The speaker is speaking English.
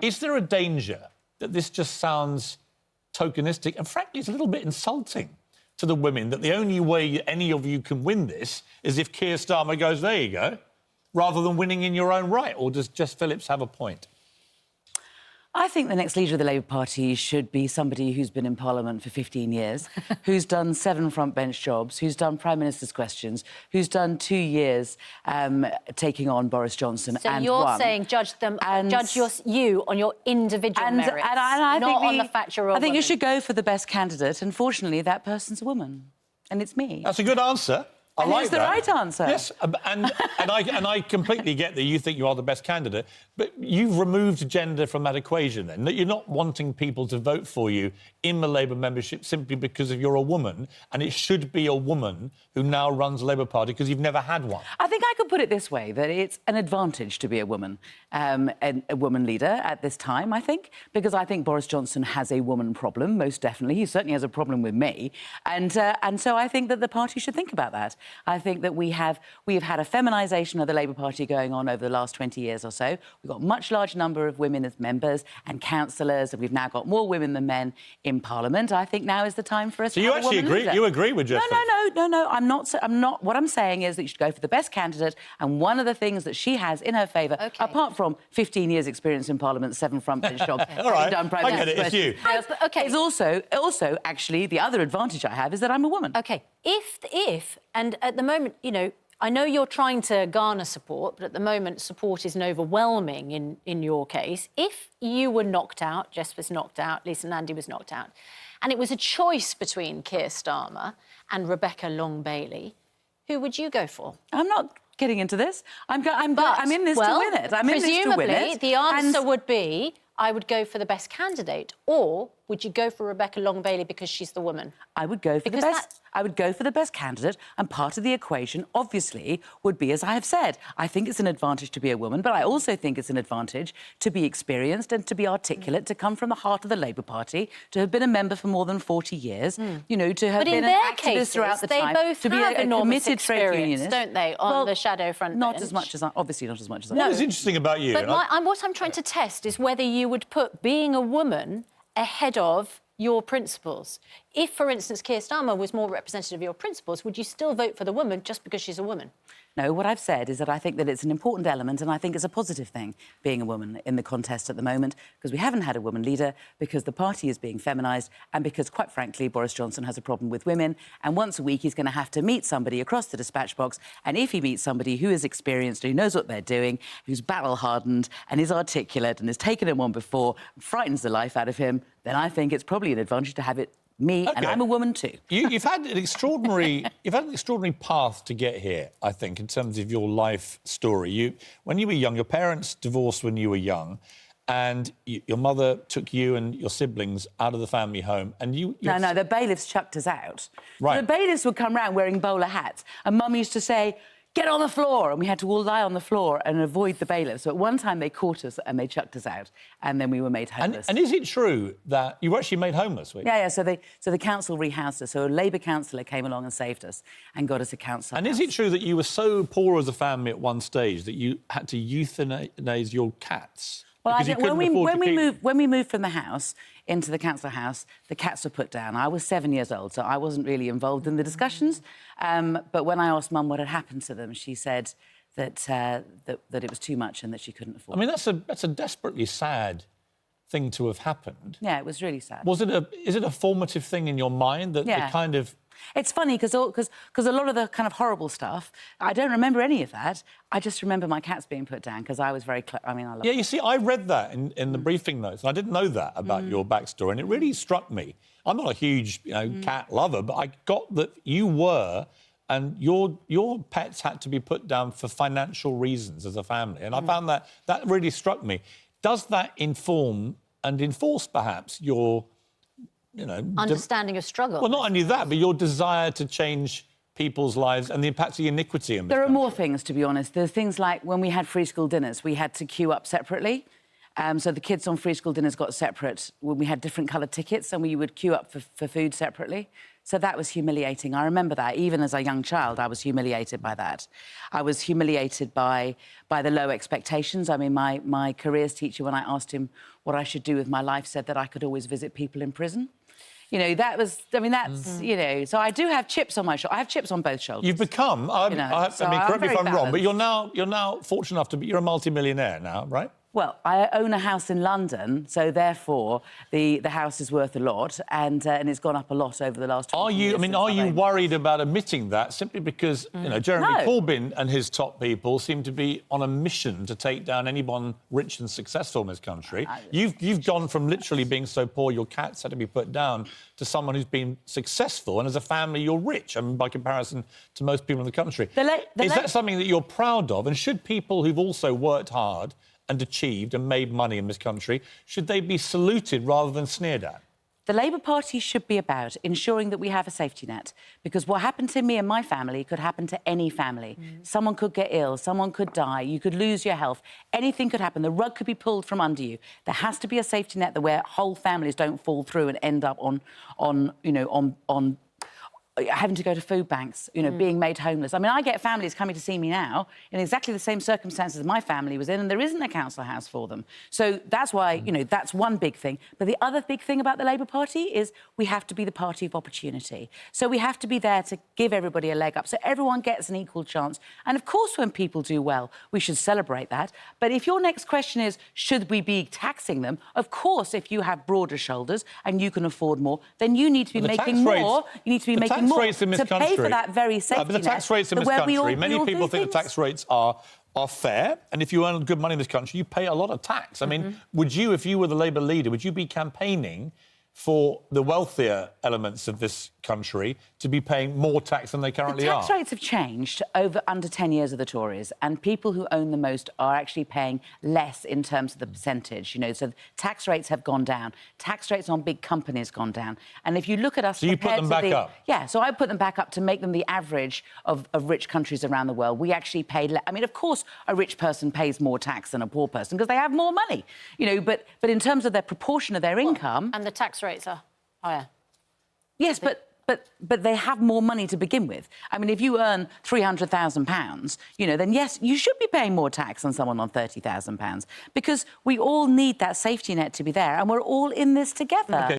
Is there a danger that this just sounds tokenistic and, frankly, it's a little bit insulting to the women, that the only way any of you can win this is if Keir Starmer goes, there you go, rather than winning in your own right? Or does Jess Phillips have a point? I think the next leader of the Labour Party should be somebody who's been in Parliament for 15 years, who's done 7 front-bench jobs, who's done Prime Minister's questions, who's done 2 years taking on Boris Johnson and you're won. saying judge you on your individual merits, I not think on the fact you're a I think woman. you should go for the best candidate. Unfortunately, that person's a woman, and it's me. That's a good answer. I like It's the right answer. Yes, and I completely get that you think you are the best candidate, but you've removed gender from that equation then, that you're not wanting people to vote for you in the Labour membership simply because you're a woman, and it should be a woman who now runs the Labour Party because you've never had one. I think I could put it this way, that it's an advantage to be a woman, a woman leader at this time, I think, because I think Boris Johnson has a woman problem, most definitely. He certainly has a problem with me. And so I think that the party should think about that. I think that we have had a feminisation of the Labour Party going on over the last 20 years or so. We've got a much larger number of women as members and councillors, and we've now got more women than men in Parliament. I think now is the time for us to have a woman leader. So you actually agree with Jess? No. I'm not. What I'm saying is that you should go for the best candidate, and one of the things that she has in her favour, apart from 15 years' experience in Parliament, 7 front-bench jobs, all right, I get it, it's you. Is also, actually, the other advantage I have is that I'm a woman. OK, if and at the moment, you know, I know you're trying to garner support, but at the moment support isn't overwhelming in your case. If you were knocked out, Jess was knocked out, Lisa and Andy was knocked out, and it was a choice between Keir Starmer and Rebecca Long-Bailey, who would you go for? I'm not getting into this. I'm in this to win it. I'm in this to win it. Presumably, the answer would be, I would go for the best candidate, or would you go for Rebecca Long-Bailey because she's the woman? I would go for the best. I would go for the best candidate, and part of the equation, obviously, would be, as I have said, I think it's an advantage to be a woman, but I also think it's an advantage to be experienced and to be articulate, to come from the heart of the Labour Party, to have been a member for more than 40 years, you know, to have been an activist throughout the time, to be a committed trade unionist, don't they, on the shadow front Not bench? as much as obviously not as much as I. What is interesting about you? But what I'm trying to test is whether you would put being a woman ahead of your principles. If, for instance, Keir Starmer was more representative of your principles, would you still vote for the woman just because she's a woman? No, what I've said is that I think that it's an important element, and I think it's a positive thing, being a woman in the contest at the moment, because we haven't had a woman leader, because the party is being feminised, and because, quite frankly, Boris Johnson has a problem with women, and once a week he's going to have to meet somebody across the dispatch box, and if he meets somebody who is experienced, who knows what they're doing, who's battle-hardened, and is articulate, and has taken him on before, frightens the life out of him, then I think it's probably an advantage to have it me, and I'm a woman too. You've had an extraordinary path to get here, I think, in terms of your life story. When you were young, your parents divorced when you were young, and your mother took you and your siblings out of the family home, and No, the bailiffs chucked us out. Right. So the bailiffs would come round wearing bowler hats, and Mum used to say, "Get on the floor," and we had to all lie on the floor and avoid the bailiffs. So at one time they caught us and they chucked us out, and then we were made homeless. And is it true that you were actually made homeless? Yeah. So the council rehoused us. So a Labour councillor came along and saved us and got us a council. And is it true that you were so poor as a family at one stage that you had to euthanize your cats? Well, I think when we moved from the house into the council house, the cats were put down. I was 7 years old, so I wasn't really involved in the discussions. But when I asked Mum what had happened to them, she said that it was too much and that she couldn't afford. I mean, that's a desperately sad thing to have happened. Yeah, it was really sad. Is it a formative thing in your mind that the kind of... It's funny because a lot of the kind of horrible stuff, I don't remember any of that. I just remember my cats being put down because I was very... I love you see, I read that in the briefing notes, and I didn't know that about your backstory, and it really struck me. I'm not a huge, cat lover, but I got that you were, and your pets had to be put down for financial reasons as a family, and I found that really struck me. Does that inform and enforce, perhaps, your... understanding of struggle. Well, not only that, but your desire to change people's lives and the impact of the iniquity in this There are more things, to be honest. There's things like when we had free school dinners, we had to queue up separately. So the kids on free school dinners got separate. When we had different coloured tickets, and we would queue up for food separately. So that was humiliating. I remember that. Even as a young child, I was humiliated by that. I was humiliated by the low expectations. I mean, my careers teacher, when I asked him what I should do with my life, said that I could always visit people in prison. You know, that was, I mean, that's, you know, so I do have chips on my shoulder. I have chips on both shoulders. You've become, I mean, correct me if I'm wrong, but you're now fortunate enough to be, you're a multi-millionaire now, right? Well, I own a house in London, so therefore the house is worth a lot, and it's gone up a lot over the last 20 years. Are you worried about admitting that simply because you know Jeremy Corbyn and his top people seem to be on a mission to take down anyone rich and successful in this country? You've gone from literally being so poor your cats had to be put down to someone who's been successful, and as a family you're rich. I mean, by comparison to most people in the country. Is that something that you're proud of? And should people who've also worked hard and achieved and made money in this country, should they be saluted rather than sneered at? The Labour Party should be about ensuring that we have a safety net, because what happened to me and my family could happen to any family. Someone could get ill, someone could die, you could lose your health, anything could happen. The rug could be pulled from under you. There has to be a safety net where whole families don't fall through and end up on having to go to food banks, you know, being made homeless. I mean, I get families coming to see me now in exactly the same circumstances my family was in, and there isn't a council house for them. So that's why, you know, that's one big thing. But the other big thing about the Labour Party is we have to be the party of opportunity. So we have to be there to give everybody a leg up so everyone gets an equal chance. And of course, when people do well, we should celebrate that. But if your next question is, should we be taxing them? Of course, if you have broader shoulders and you can afford more, then you need to be making more. You need to be making more rates in this to pay for that very safety but the tax rates in this country, many people think the tax rates are fair, and if you earn good money in this country, you pay a lot of tax. I mean, would you, if you were the Labour leader, would you be campaigning for the wealthier elements of this country to be paying more tax than they currently are? The tax rates have changed under 10 years of the Tories, and people who own the most are actually paying less in terms of the percentage, you know, so tax rates have gone down. Tax rates on big companies gone down. And if you look at us... So you put them back up? Yeah, so I put them back up to make them the average of rich countries around the world. We actually paid less. I mean, of course, a rich person pays more tax than a poor person because they have more money, you know, but in terms of their proportion of their income... And the tax rates are higher. Yes, but they have more money to begin with. I mean, if you earn £300,000, you know, then yes, you should be paying more tax than someone on £30,000 because we all need that safety net to be there and we're all in this together. Okay.